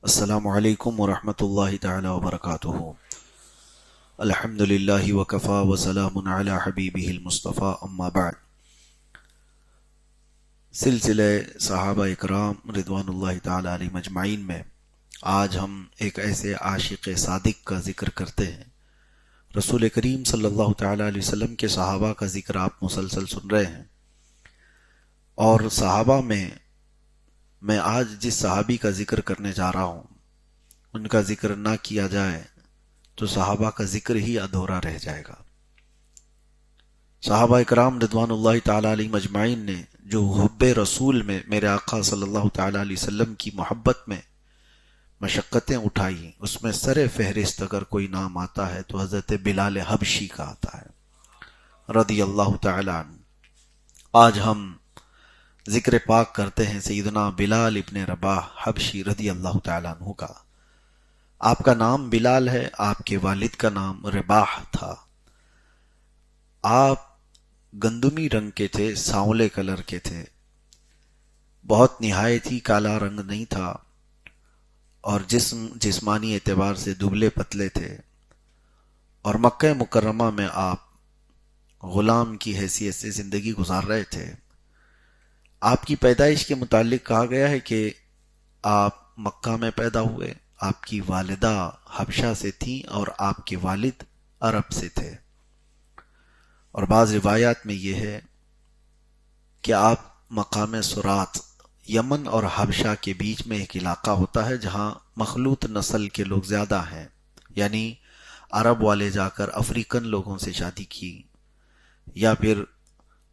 السلام علیکم ورحمۃ اللہ تعالی وبرکاتہ۔ الحمد للہ وکفا وسلام علی حبیبہ المصطفیٰ، اما بعد۔ سلسلہ صحابہ اکرام رضوان اللہ تعالی علیہم اجمعین میں آج ہم ایک ایسے عاشق صادق کا ذکر کرتے ہیں۔ رسول کریم صلی اللہ تعالی علیہ وسلم کے صحابہ کا ذکر آپ مسلسل سن رہے ہیں، اور صحابہ میں آج جس صحابی کا ذکر کرنے جا رہا ہوں ان کا ذکر نہ کیا جائے تو صحابہ کا ذکر ہی ادھورا رہ جائے گا۔ صحابہ اکرام رضوان اللہ تعالی علیہم اجمعین نے جو حب رسول میں میرے آقا صلی اللہ تعالی علیہ وسلم کی محبت میں مشقتیں اٹھائی، اس میں سر فہرست اگر کوئی نام آتا ہے تو حضرت بلال حبشی کا آتا ہے رضی اللہ تعالی عنہ۔ آج ہم ذکر پاک کرتے ہیں سیدنا بلال ابن رباح حبشی رضی اللہ تعالیٰ عنہ کا۔ آپ کا نام بلال ہے، آپ کے والد کا نام رباح تھا۔ آپ گندمی رنگ کے تھے، سانولے کلر کے تھے، بہت نہایت ہی کالا رنگ نہیں تھا، اور جسمانی اعتبار سے دبلے پتلے تھے، اور مکہ مکرمہ میں آپ غلام کی حیثیت سے زندگی گزار رہے تھے۔ آپ کی پیدائش کے متعلق کہا گیا ہے کہ آپ مکہ میں پیدا ہوئے، آپ کی والدہ حبشہ سے تھیں اور آپ کے والد عرب سے تھے، اور بعض روایات میں یہ ہے کہ آپ مقام سرات، یمن اور حبشہ کے بیچ میں ایک علاقہ ہوتا ہے جہاں مخلوط نسل کے لوگ زیادہ ہیں، یعنی عرب والے جا کر افریقن لوگوں سے شادی کی، یا پھر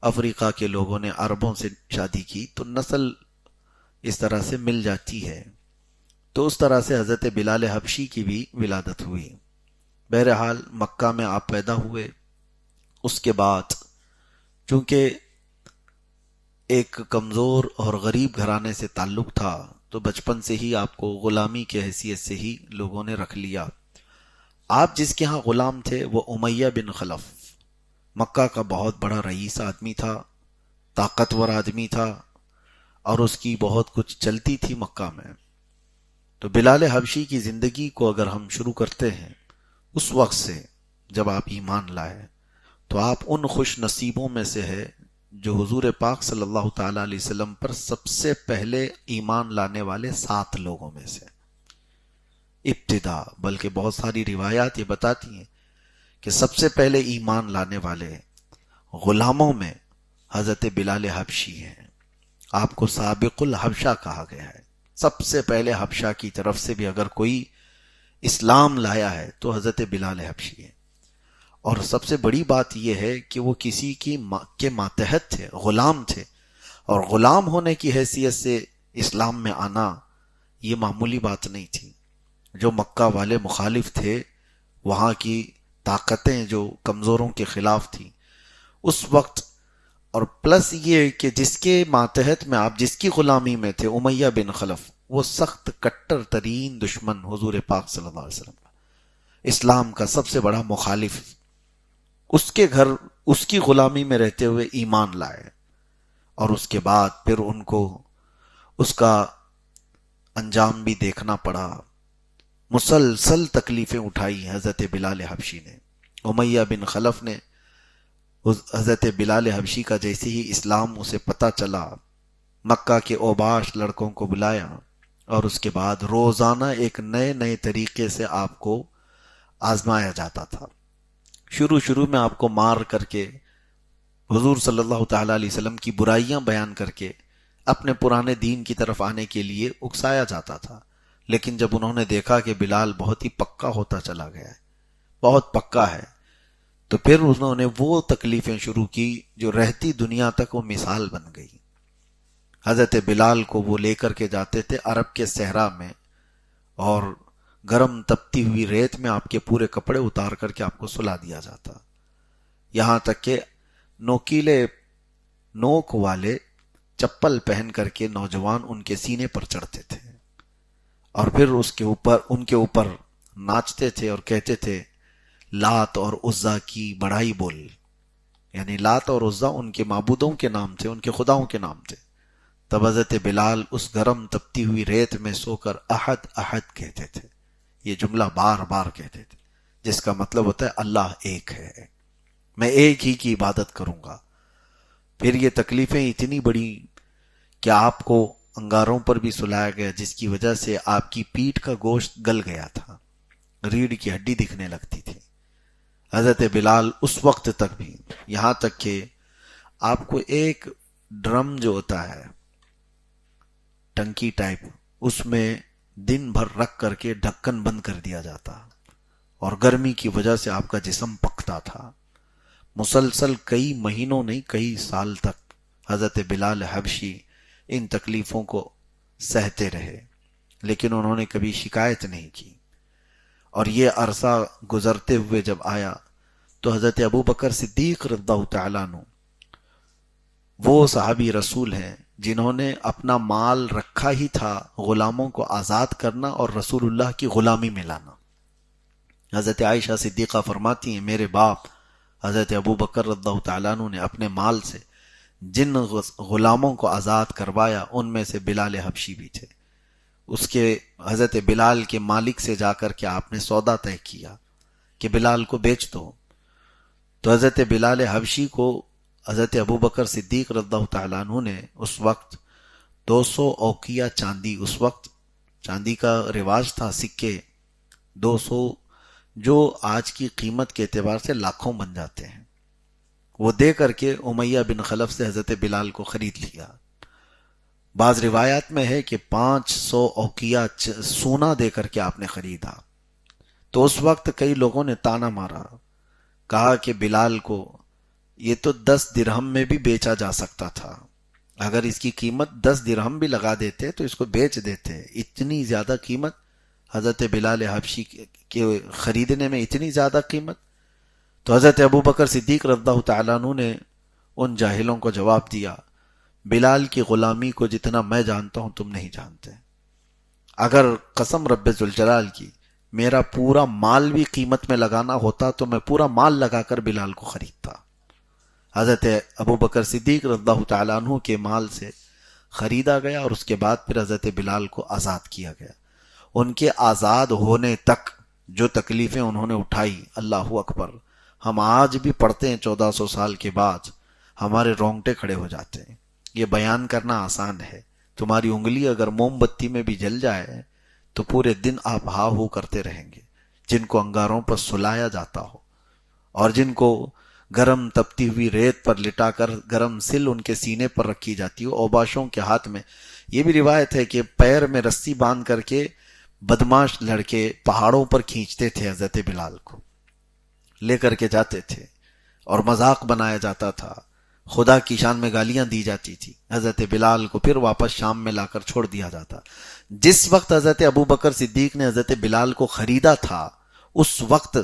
افریقہ کے لوگوں نے عربوں سے شادی کی تو نسل اس طرح سے مل جاتی ہے۔ تو اس طرح سے حضرت بلال حبشی کی بھی ولادت ہوئی۔ بہرحال مکہ میں آپ پیدا ہوئے۔ اس کے بعد چونکہ ایک کمزور اور غریب گھرانے سے تعلق تھا تو بچپن سے ہی آپ کو غلامی کی حیثیت سے ہی لوگوں نے رکھ لیا۔ آپ جس کے ہاں غلام تھے وہ امیہ بن خلف، مکہ کا بہت بڑا رئیس آدمی تھا، طاقتور آدمی تھا، اور اس کی بہت کچھ چلتی تھی مکہ میں۔ تو بلال حبشی کی زندگی کو اگر ہم شروع کرتے ہیں اس وقت سے جب آپ ایمان لائے، تو آپ ان خوش نصیبوں میں سے ہے جو حضور پاک صلی اللہ تعالی علیہ وسلم پر سب سے پہلے ایمان لانے والے 7 لوگوں میں سے ابتدا، بلکہ بہت ساری روایات یہ بتاتی ہیں کہ سب سے پہلے ایمان لانے والے غلاموں میں حضرت بلال حبشی ہیں۔ آپ کو سابق الحبشہ کہا گیا ہے۔ سب سے پہلے حبشہ کی طرف سے بھی اگر کوئی اسلام لایا ہے تو حضرت بلال حبشی ہے۔ اور سب سے بڑی بات یہ ہے کہ وہ کسی کے ماتحت تھے، غلام تھے، اور غلام ہونے کی حیثیت سے اسلام میں آنا یہ معمولی بات نہیں تھی۔ جو مکہ والے مخالف تھے، وہاں کی طاقتیں جو کمزوروں کے خلاف تھیں اس وقت، اور پلس یہ کہ جس کے ماتحت میں آپ جس کی غلامی میں تھے، امیہ بن خلف، وہ سخت کٹر ترین دشمن حضور پاک صلی اللہ علیہ وسلم کا، اسلام کا سب سے بڑا مخالف، اس کے گھر اس کی غلامی میں رہتے ہوئے ایمان لائے، اور اس کے بعد پھر ان کو اس کا انجام بھی دیکھنا پڑا۔ مسلسل تکلیفیں اٹھائی حضرت بلال حبشی نے۔ امیہ بن خلف نے حضرت بلال حبشی کا جیسے ہی اسلام اسے پتہ چلا، مکہ کے اوباش لڑکوں کو بلایا، اور اس کے بعد روزانہ ایک نئے طریقے سے آپ کو آزمایا جاتا تھا۔ شروع میں آپ کو مار کر کے، حضور صلی اللہ تعالی علیہ وسلم کی برائیاں بیان کر کے اپنے پرانے دین کی طرف آنے کے لیے اکسایا جاتا تھا، لیکن جب انہوں نے دیکھا کہ بلال بہت ہی پکا ہوتا چلا گیا ہے، بہت پکا ہے، تو پھر انہوں نے وہ تکلیفیں شروع کی جو رہتی دنیا تک وہ مثال بن گئی۔ حضرت بلال کو وہ لے کر کے جاتے تھے عرب کے صحرا میں، اور گرم تپتی ہوئی ریت میں آپ کے پورے کپڑے اتار کر کے آپ کو سلا دیا جاتا، یہاں تک کہ نوکیلے نوک والے چپل پہن کر کے نوجوان ان کے سینے پر چڑھتے تھے، اور پھر ان کے اوپر ناچتے تھے اور کہتے تھے لات اور عزا کی بڑائی بول، یعنی لات اور عزا ان کے معبودوں کے نام تھے، ان کے خداؤں کے نام تھے، تب حضرت بلال اس گرم تپتی ہوئی ریت میں سو کر احد احد کہتے تھے. یہ جملہ بار بار کہتے تھے، جس کا مطلب ہوتا ہے اللہ ایک ہے، میں ایک ہی کی عبادت کروں گا. پھر یہ تکلیفیں اتنی بڑی کہ آپ کو انگاروں پر بھی سلایا گیا، جس کی وجہ سے آپ کی پیٹھ کا گوشت گل گیا تھا، ریڑھ کی ہڈی دکھنے لگتی تھی. حضرت بلال اس وقت تک بھی، یہاں تک کہ آپ کو ایک ڈرم جو ہوتا ہے ٹنکی ٹائپ، اس میں دن بھر رکھ کر کے ڈھکن بند کر دیا جاتا، اور گرمی کی وجہ سے آپ کا جسم پکتا تھا. مسلسل کئی مہینوں نہیں کئی سال تک حضرت بلال حبشی ان تکلیفوں کو سہتے رہے، لیکن انہوں نے کبھی شکایت نہیں کی. اور یہ عرصہ گزرتے ہوئے جب آیا تو حضرت ابو بکر صدیق رضی اللہ تعالیٰ عنہ وہ صحابی رسول ہیں جنہوں نے اپنا مال رکھا ہی تھا غلاموں کو آزاد کرنا اور رسول اللہ کی غلامی میں لانا. حضرت عائشہ صدیقہ فرماتی ہیں میرے باپ حضرت ابو بکر رضی اللہ تعالیٰ عنہ نے اپنے مال سے جن غلاموں کو آزاد کروایا ان میں سے بلال حبشی بھی تھے. اس کے حضرت بلال کے مالک سے جا کر کے آپ نے سودا طے کیا کہ بلال کو بیچ دو. تو حضرت بلال حبشی کو حضرت ابو بکر صدیق رضی اللہ تعالیٰ عنہ نے اس وقت 200 اوقیہ چاندی، اس وقت چاندی کا رواج تھا، سکے 200 جو آج کی قیمت کے اعتبار سے لاکھوں بن جاتے ہیں، وہ دے کر کے امیہ بن خلف سے حضرت بلال کو خرید لیا. بعض روایات میں ہے کہ 500 اوقیہ سونا دے کر کے آپ نے خریدا. تو اس وقت کئی لوگوں نے تانا مارا، کہا کہ بلال کو یہ تو 10 درہم میں بھی بیچا جا سکتا تھا، اگر اس کی قیمت 10 درہم بھی لگا دیتے تو اس کو بیچ دیتے. اتنی زیادہ قیمت حضرت بلال حبشی کے خریدنے میں، اتنی زیادہ قیمت. تو حضرت ابو بکر صدیق رضی اللہ تعالیٰ عنہ نے ان جاہلوں کو جواب دیا، بلال کی غلامی کو جتنا میں جانتا ہوں تم نہیں جانتے. اگر قسم رب ذوالجلال کی میرا پورا مال بھی قیمت میں لگانا ہوتا تو میں پورا مال لگا کر بلال کو خریدتا. حضرت ابو بکر صدیق رضی اللہ تعالیٰ عنہ کے مال سے خریدا گیا، اور اس کے بعد پھر حضرت بلال کو آزاد کیا گیا. ان کے آزاد ہونے تک جو تکلیفیں انہوں نے اٹھائی، اللہ اکبر، ہم آج بھی پڑھتے ہیں 1400 سال کے بعد ہمارے رونگٹے کھڑے ہو جاتے ہیں. یہ بیان کرنا آسان ہے، تمہاری انگلی اگر موم بتی میں بھی جل جائے تو پورے دن آپ ہا ہو کرتے رہیں گے. جن کو انگاروں پر سلایا جاتا ہو اور جن کو گرم تپتی ہوئی ریت پر لٹا کر گرم سل ان کے سینے پر رکھی جاتی ہو، اوباشوں کے ہاتھ میں. یہ بھی روایت ہے کہ پیر میں رسی باندھ کر کے بدماش لڑکے پہاڑوں پر کھینچتے تھے، حضرت بلال کو لے کر کے جاتے تھے اور مذاق بنایا جاتا تھا، خدا کی شان میں گالیاں دی جاتی تھی. حضرت بلال کو پھر واپس شام میں لا کر چھوڑ دیا جاتا. جس وقت حضرت ابو بکر صدیق نے حضرت بلال کو خریدا تھا، اس وقت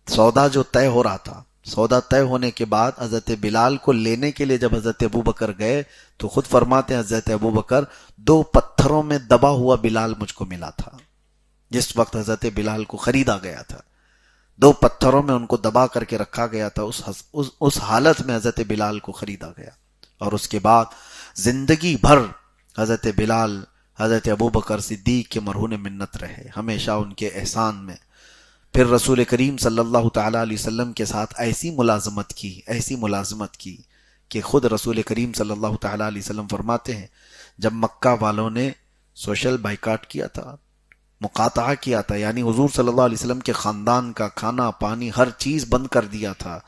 سودا جو طے ہو رہا تھا، سودا طے ہونے کے بعد حضرت بلال کو لینے کے لیے جب حضرت ابو بکر گئے تو خود فرماتے ہیں حضرت ابو بکر 2 پتھروں میں دبا ہوا بلال مجھ کو ملا تھا. جس وقت حضرت بلال کو خریدا گیا تھا 2 پتھروں میں ان کو دبا کر کے رکھا گیا تھا، اس حالت میں حضرت بلال کو خریدا گیا. اور اس کے بعد زندگی بھر حضرت بلال حضرت ابو بکر صدیق کے مرہون منت رہے، ہمیشہ ان کے احسان میں. پھر رسول کریم صلی اللہ تعالیٰ علیہ وسلم کے ساتھ ایسی ملازمت کی کہ خود رسول کریم صلی اللہ تعالیٰ علیہ وسلم فرماتے ہیں جب مکہ والوں نے سوشل بائیکاٹ کیا تھا، مقاطعہ کیا تھا، یعنی حضور صلی اللہ علیہ وسلم کے خاندان کا کھانا پانی ہر چیز بند کر دیا تھا،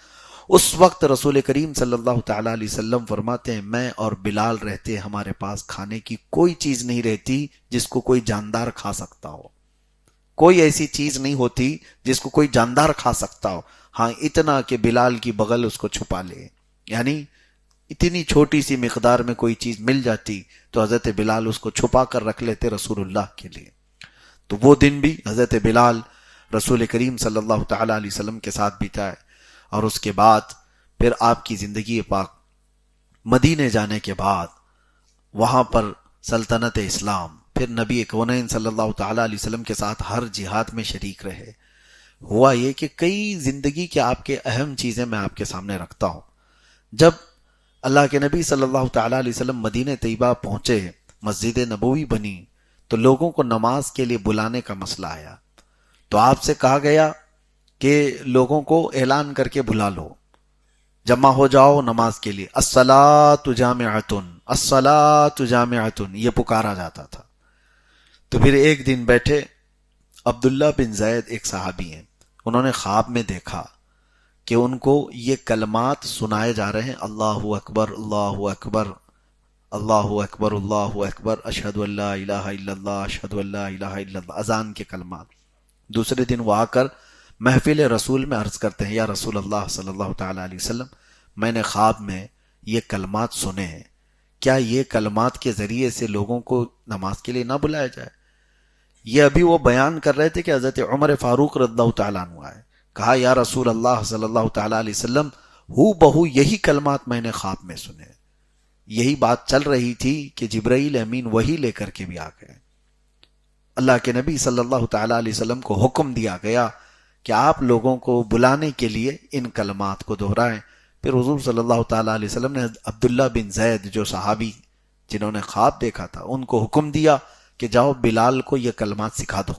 اس وقت رسول کریم صلی اللہ تعالیٰ علیہ وسلم فرماتے ہیں میں اور بلال رہتے ہمارے پاس کھانے کی کوئی چیز نہیں رہتی جس کو کوئی جاندار کھا سکتا ہو، کوئی ایسی چیز نہیں ہوتی جس کو کوئی جاندار کھا سکتا ہو. ہاں اتنا کہ بلال کی بغل اس کو چھپا لے، یعنی اتنی چھوٹی سی مقدار میں کوئی چیز مل جاتی تو حضرت بلال اس کو چھپا کر رکھ لیتے رسول اللہ کے لیے. تو وہ دن بھی حضرت بلال رسول کریم صلی اللہ تعالیٰ علیہ وسلم کے ساتھ بتائے. اور اس کے بعد پھر آپ کی زندگی پاک مدینے جانے کے بعد وہاں پر سلطنت اسلام، پھر نبی کونین صلی اللہ تعالیٰ علیہ وسلم کے ساتھ ہر جہاد میں شریک رہے. ہوا یہ کہ کئی زندگی کے آپ کے اہم چیزیں میں آپ کے سامنے رکھتا ہوں. جب اللہ کے نبی صلی اللہ تعالی علیہ وسلم مدینہ طیبہ پہنچے، مسجد نبوی بنی، تو لوگوں کو نماز کے لیے بلانے کا مسئلہ آیا، تو آپ سے کہا گیا کہ لوگوں کو اعلان کر کے بلا لو، جمع ہو جاؤ نماز کے لیے، الصلاۃ جامعۃ، الصلاۃ جامعۃ، یہ پکارا جاتا تھا۔ تو پھر ایک دن بیٹھے، عبداللہ بن زید ایک صحابی ہیں، انہوں نے خواب میں دیکھا کہ ان کو یہ کلمات سنائے جا رہے ہیں، اللہ اکبر اللہ اکبر اللہ اکبر اللہ اکبر، اشہد ان لا الہ الا اللہ اشہد ان لا الہ الا اللہ، اذان کے کلمات۔ دوسرے دن وہ آ کر محفل رسول میں عرض کرتے ہیں، یا رسول اللہ صلی اللہ تعالی علیہ وسلم، میں نے خواب میں یہ کلمات سنے ہیں، کیا یہ کلمات کے ذریعے سے لوگوں کو نماز کے لیے نہ بلایا جائے؟ یہ ابھی وہ بیان کر رہے تھے کہ حضرت عمر فاروق رضی اللہ تعالیٰ عنہ آئے، کہا یا رسول اللہ صلی اللہ تعالیٰ علیہ وسلم، ہو بہو یہی کلمات میں نے خواب میں سنے۔ یہی بات چل رہی تھی کہ جبرائیل امین وہی لے کر کے بھی آ گئے۔ اللہ کے نبی صلی اللہ تعالیٰ علیہ وسلم کو حکم دیا گیا کہ آپ لوگوں کو بلانے کے لیے ان کلمات کو دہرائیں۔ پھر حضور صلی اللہ تعالیٰ علیہ وسلم نے عبداللہ بن زید جو صحابی جنہوں نے خواب دیکھا تھا ان کو حکم دیا کہ جاؤ بلال کو یہ کلمات سکھا دو۔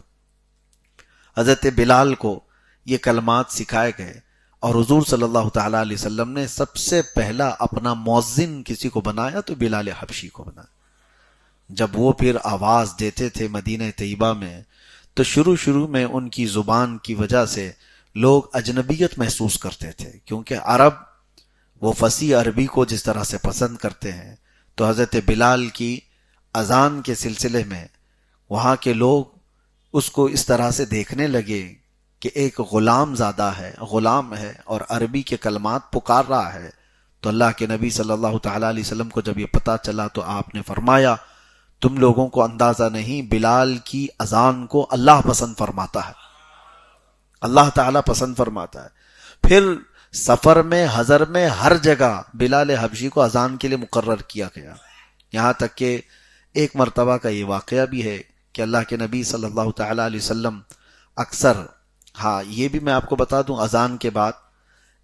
حضرت بلال کو یہ کلمات سکھائے گئے، اور حضور صلی اللہ تعالیٰ علیہ وسلم نے سب سے پہلا اپنا مؤذن کسی کو بنایا تو بلال حبشی کو بنایا۔ جب وہ پھر آواز دیتے تھے مدینہ طیبہ میں تو شروع میں ان کی زبان کی وجہ سے لوگ اجنبیت محسوس کرتے تھے، کیونکہ عرب وہ فصیح عربی کو جس طرح سے پسند کرتے ہیں، تو حضرت بلال کی اذان کے سلسلے میں وہاں کے لوگ اس کو اس طرح سے دیکھنے لگے کہ ایک غلام زادہ ہے، غلام ہے اور عربی کے کلمات پکار رہا ہے۔ تو اللہ کے نبی صلی اللہ تعالیٰ علیہ وسلم کو جب یہ پتہ چلا تو آپ نے فرمایا، تم لوگوں کو اندازہ نہیں، بلال کی اذان کو اللہ پسند فرماتا ہے، اللہ تعالیٰ پسند فرماتا ہے۔ پھر سفر میں، حضر میں، ہر جگہ بلال حبشی کو اذان کے لیے مقرر کیا گیا، یہاں تک کہ ایک مرتبہ کا یہ واقعہ بھی ہے کہ اللہ کے نبی صلی اللہ تعالیٰ علیہ وسلم اکثر، ہاں یہ بھی میں آپ کو بتا دوں، اذان کے بعد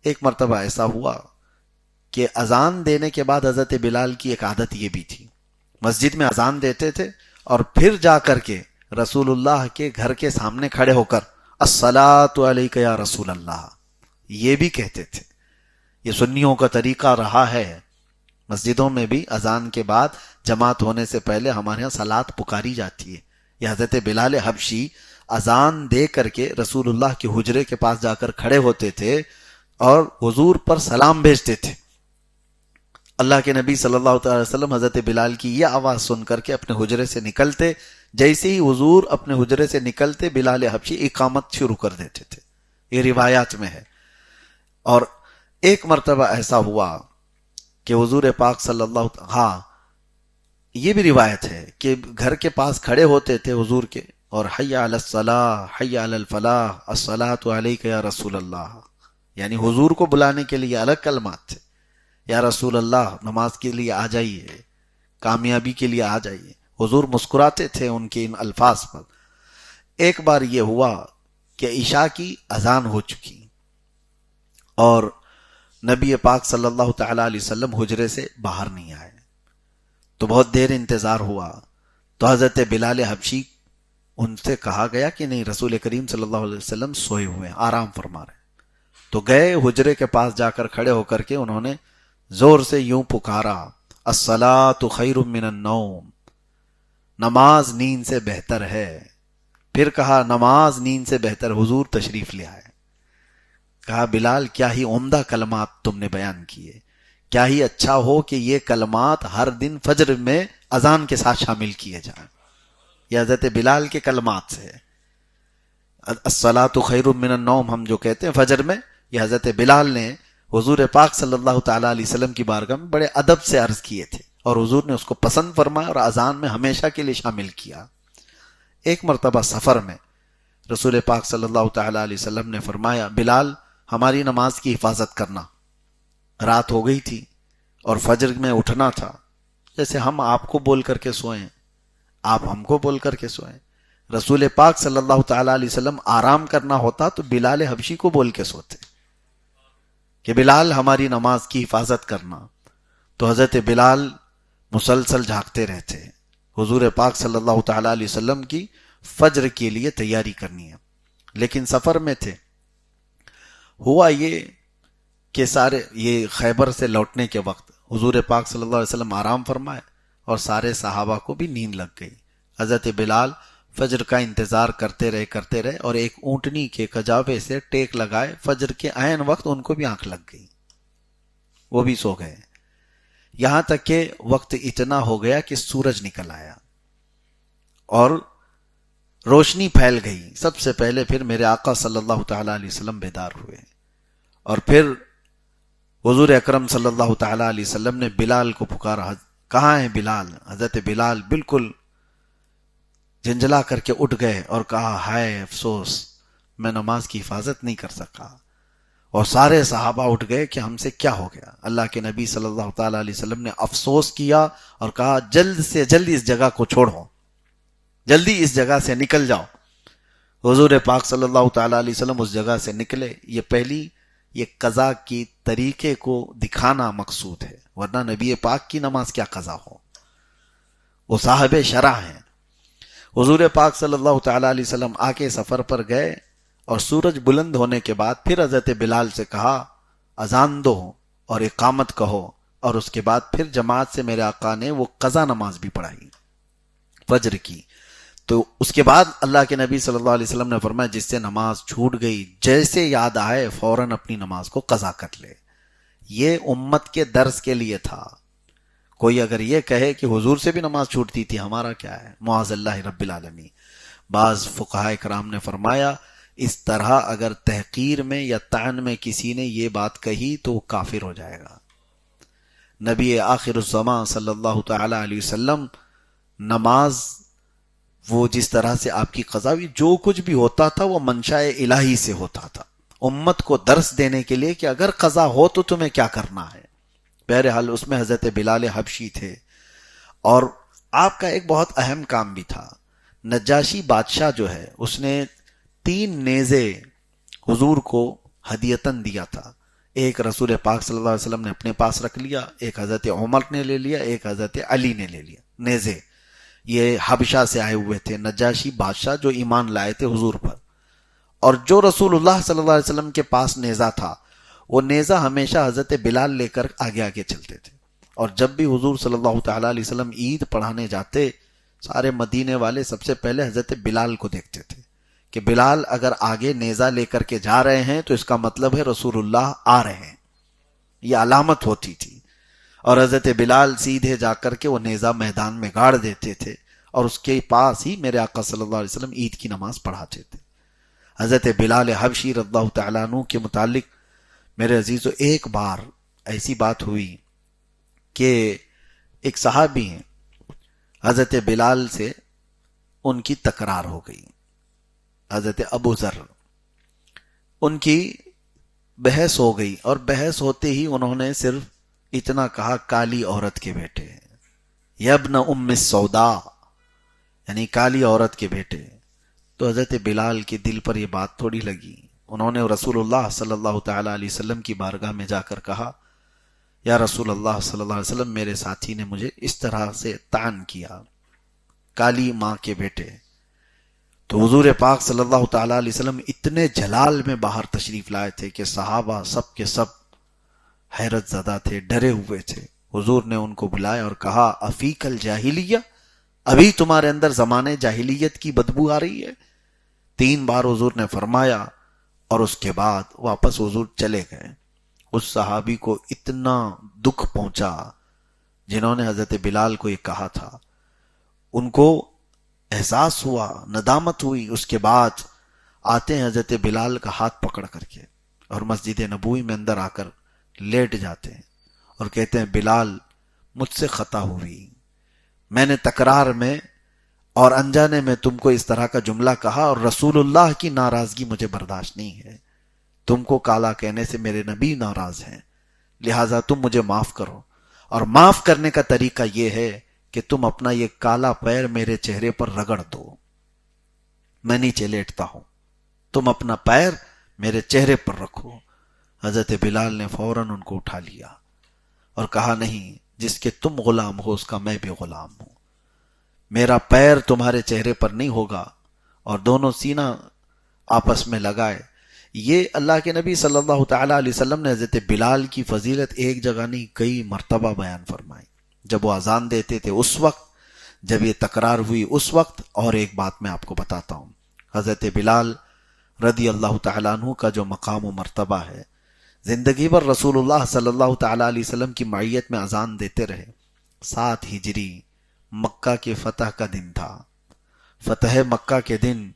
ایک مرتبہ ایسا ہوا کہ اذان دینے کے بعد حضرت بلال کی ایک عادت یہ بھی تھی، مسجد میں اذان دیتے تھے اور پھر جا کر کے رسول اللہ کے گھر کے سامنے کھڑے ہو کر الصلاۃ علیک یا رسول اللہ یہ بھی کہتے تھے۔ یہ سنیوں کا طریقہ رہا ہے، مسجدوں میں بھی اذان کے بعد جماعت ہونے سے پہلے ہمارے یہاں صلاۃ پکاری جاتی ہے۔ یہ حضرت بلال حبشی اذان دے کر کے رسول اللہ کے حجرے کے پاس جا کر کھڑے ہوتے تھے اور حضور پر سلام بھیجتے تھے۔ اللہ کے نبی صلی اللہ علیہ وسلم حضرت بلال کی یہ آواز سن کر کے اپنے حجرے سے نکلتے، جیسے ہی حضور اپنے حجرے سے نکلتے بلال حبشی اقامت شروع کر دیتے تھے، یہ روایات میں ہے۔ اور ایک مرتبہ ایسا ہوا کہ حضور پاک صلی اللہ ہاں یہ بھی روایت ہے کہ گھر کے پاس کھڑے ہوتے تھے حضور کے اور حی علی الصلاح حی علی الفلاح الصلاۃ علیک یا رسول اللہ، یعنی حضور کو بلانے کے لیے الگ کلمات تھے، یا رسول اللہ نماز کے لیے آ جائیے، کامیابی کے لیے آ جائیے، حضور مسکراتے تھے ان کے ان الفاظ پر۔ ایک بار یہ ہوا کہ عشاء کی اذان ہو چکی اور نبی پاک صلی اللہ تعالیٰ علیہ وسلم حجرے سے باہر نہیں آئے، تو بہت دیر انتظار ہوا، تو حضرت بلال حبشی ان سے کہا گیا کہ نہیں، رسول کریم صلی اللہ علیہ وسلم سوئے ہوئے ہیں، آرام فرما رہے ہیں۔ تو گئے حجرے کے پاس، جا کر کھڑے ہو کر کے انہوں نے زور سے یوں پکارا، الصلاۃ خیر من النوم، نماز نیند سے بہتر ہے۔ پھر کہا نماز نیند سے بہتر، حضور تشریف لے آئے۔ کہا بلال کیا ہی عمدہ کلمات تم نے بیان کیے، کیا ہی اچھا ہو کہ یہ کلمات ہر دن فجر میں اذان کے ساتھ شامل کیے جائیں۔ یہ حضرت بلال کے کلمات سے، الصلاۃ خیر من النوم ہم جو کہتے ہیں فجر میں، یہ حضرت بلال نے حضور پاک صلی اللہ تعالیٰ علیہ وسلم کی بارگاہ میں بڑے ادب سے عرض کیے تھے، اور حضور نے اس کو پسند فرمایا اور اذان میں ہمیشہ کے لیے شامل کیا۔ ایک مرتبہ سفر میں رسول پاک صلی اللہ تعالیٰ علیہ وسلم نے فرمایا، بلال ہماری نماز کی حفاظت کرنا، رات ہو گئی تھی اور فجر میں اٹھنا تھا، جیسے ہم آپ کو بول کر کے سوئیں، آپ ہم کو بول کر کے سوئیں۔ رسول پاک صلی اللہ تعالیٰ علیہ وسلم آرام کرنا ہوتا تو بلال حبشی کو بول کے سوتے کہ بلال ہماری نماز کی حفاظت کرنا۔ تو حضرت بلال مسلسل جھانکتے رہتے، حضور پاک صلی اللہ تعالی علیہ وسلم کی فجر کے لیے تیاری کرنی ہے، لیکن سفر میں تھے۔ ہوا یہ کہ سارے یہ خیبر سے لوٹنے کے وقت حضور پاک صلی اللہ علیہ وسلم آرام فرمائے اور سارے صحابہ کو بھی نیند لگ گئی۔ حضرت بلال فجر کا انتظار کرتے رہے اور ایک اونٹنی کے کجاوے سے ٹیک لگائے، فجر کے عین وقت ان کو بھی آنکھ لگ گئی، وہ بھی سو گئے، یہاں تک کہ وقت اتنا ہو گیا کہ سورج نکل آیا اور روشنی پھیل گئی۔ سب سے پہلے پھر میرے آقا صلی اللہ تعالی علیہ وسلم بیدار ہوئے، اور پھر حضور اکرم صلی اللہ تعالی علیہ وسلم نے بلال کو پکارا، کہاں ہے بلال؟ حضرت بلال بالکل جھنجھلا کر کے اٹھ گئے اور کہا، ہائے افسوس، میں نماز کی حفاظت نہیں کر سکا۔ اور سارے صحابہ اٹھ گئے کہ ہم سے کیا ہو گیا۔ اللہ کے نبی صلی اللہ تعالی علیہ وسلم نے افسوس کیا اور کہا، جلد سے جلد اس جگہ کو چھوڑو، جلدی اس جگہ سے نکل جاؤ۔ حضور پاک صلی اللہ تعالی علیہ وسلم اس جگہ سے نکلے۔ یہ پہلی یہ قضا کی طریقے کو دکھانا مقصود ہے، ورنہ نبی پاک کی نماز کیا قضا ہو، وہ صاحب شرع ہیں۔ حضور پاک صلی اللہ تعالی علیہ وسلم آکے سفر پر گئے اور سورج بلند ہونے کے بعد پھر حضرت بلال سے کہا، اذان دو اور اقامت کہو، اور اس کے بعد پھر جماعت سے میرے آقا نے وہ قضا نماز بھی پڑھائی فجر کی۔ تو اس کے بعد اللہ کے نبی صلی اللہ علیہ وسلم نے فرمایا، جس سے نماز چھوٹ گئی جیسے یاد آئے فوراً اپنی نماز کو قضا کر لے۔ یہ امت کے درس کے لیے تھا۔ کوئی اگر یہ کہے کہ حضور سے بھی نماز چھوٹتی تھی، ہمارا کیا ہے، معاذ اللہ رب العالمین۔ بعض فقہاء کرام نے فرمایا، اس طرح اگر تحقیر میں یا طعن میں کسی نے یہ بات کہی تو وہ کافر ہو جائے گا۔ نبی آخر الزمان صلی اللہ تعالی علیہ وسلم نماز وہ جس طرح سے آپ کی قضا ہوئی، جو کچھ بھی ہوتا تھا وہ منشاء الہی سے ہوتا تھا، امت کو درس دینے کے لیے کہ اگر قضا ہو تو تمہیں کیا کرنا ہے۔ بہرحال اس میں حضرت بلال حبشی تھے، اور آپ کا ایک بہت اہم کام بھی تھا۔ نجاشی بادشاہ جو ہے، اس نے 3 نیزے حضور کو ہدیتاً دیا تھا۔ ایک رسول پاک صلی اللہ علیہ وسلم نے اپنے پاس رکھ لیا، ایک حضرت عمر نے لے لیا، ایک حضرت علی نے لے لیا۔ نیزے یہ حبشہ سے آئے ہوئے تھے، نجاشی بادشاہ جو ایمان لائے تھے حضور پر، اور جو رسول اللہ صلی اللہ علیہ وسلم کے پاس نیزہ تھا، وہ نیزہ ہمیشہ حضرت بلال لے کر آگے آگے چلتے تھے۔ اور جب بھی حضور صلی اللہ تعالی علیہ وسلم عید پڑھانے جاتے، سارے مدینے والے سب سے پہلے حضرت بلال کو دیکھتے تھے کہ بلال اگر آگے نیزہ لے کر کے جا رہے ہیں تو اس کا مطلب ہے رسول اللہ آ رہے ہیں، یہ علامت ہوتی تھی۔ اور حضرت بلال سیدھے جا کر کے وہ نیزہ میدان میں گاڑ دیتے تھے، اور اس کے پاس ہی میرے آقا صلی اللہ علیہ وسلم عید کی نماز پڑھاتے تھے۔ حضرت بلال حبشی رضی اللہ تعالیٰ عنہ کے متعلق میرے عزیزو ایک بار ایسی بات ہوئی کہ ایک صحابی ہیں، حضرت بلال سے ان کی تکرار ہو گئی، حضرت ابو ذر، ان کی بحث ہو گئی، اور بحث ہوتے ہی انہوں نے صرف اتنا کہا، کالی عورت کے بیٹے، یبن ام السودا، یعنی کالی عورت کے بیٹے۔ تو حضرت بلال کے دل پر یہ بات تھوڑی لگی، انہوں نے رسول اللہ صلی اللہ تعالی علیہ وسلم کی بارگاہ میں جا کر کہا، یا رسول اللہ صلی اللہ علیہ وسلم، میرے ساتھی نے مجھے اس طرح سے طعن کیا، کالی ماں کے بیٹے۔ تو حضور پاک صلی اللہ تعالی علیہ وسلم اتنے جلال میں باہر تشریف لائے تھے کہ صحابہ سب کے سب حیرت زدہ تھے، ڈرے ہوئے تھے۔ حضور نے ان کو بلایا اور کہا، افیک الجاہلیہ، ابھی تمہارے اندر زمانے جاہلیت کی بدبو آ رہی ہے؟ 3 بار حضور نے فرمایا، اور اس کے بعد واپس حضور چلے گئے۔ اس صحابی کو اتنا دکھ پہنچا جنہوں نے حضرت بلال کو یہ کہا تھا، ان کو احساس ہوا، ندامت ہوئی۔ اس کے بعد آتے ہیں حضرت بلال کا ہاتھ پکڑ کر کے اور مسجد نبوی میں اندر آ کر لیٹ جاتے ہیں اور کہتے ہیں، بلال مجھ سے خطا ہوئی، میں نے تکرار میں اور انجانے میں تم کو اس طرح کا جملہ کہا، اور رسول اللہ کی ناراضگی مجھے برداشت نہیں ہے، تم کو کالا کہنے سے میرے نبی ناراض ہیں، لہٰذا تم مجھے معاف کرو۔ اور معاف کرنے کا طریقہ یہ ہے کہ تم اپنا یہ کالا پیر میرے چہرے پر رگڑ دو، میں نیچے لیٹتا ہوں، تم اپنا پیر میرے چہرے پر رکھو۔ حضرت بلال نے فوراً ان کو اٹھا لیا اور کہا، نہیں، جس کے تم غلام ہو اس کا میں بھی غلام ہوں. میرا پیر تمہارے چہرے پر نہیں ہوگا. اور دونوں سینہ آپس میں لگائے. یہ اللہ کے نبی صلی اللہ تعالی علیہ وسلم نے حضرت بلال کی فضیلت ایک جگہ نہیں کئی مرتبہ بیان فرمائی. جب وہ اذان دیتے تھے اس وقت، جب یہ تکرار ہوئی اس وقت. اور ایک بات میں آپ کو بتاتا ہوں، حضرت بلال رضی اللہ تعالیٰ عنہ کا جو مقام و مرتبہ ہے، زندگی بھر رسول اللہ صلی اللہ تعالیٰ علیہ وسلم کی معیت میں اذان دیتے رہے. 7 ہجری مکہ کے فتح کا دن تھا. فتح مکہ کے دن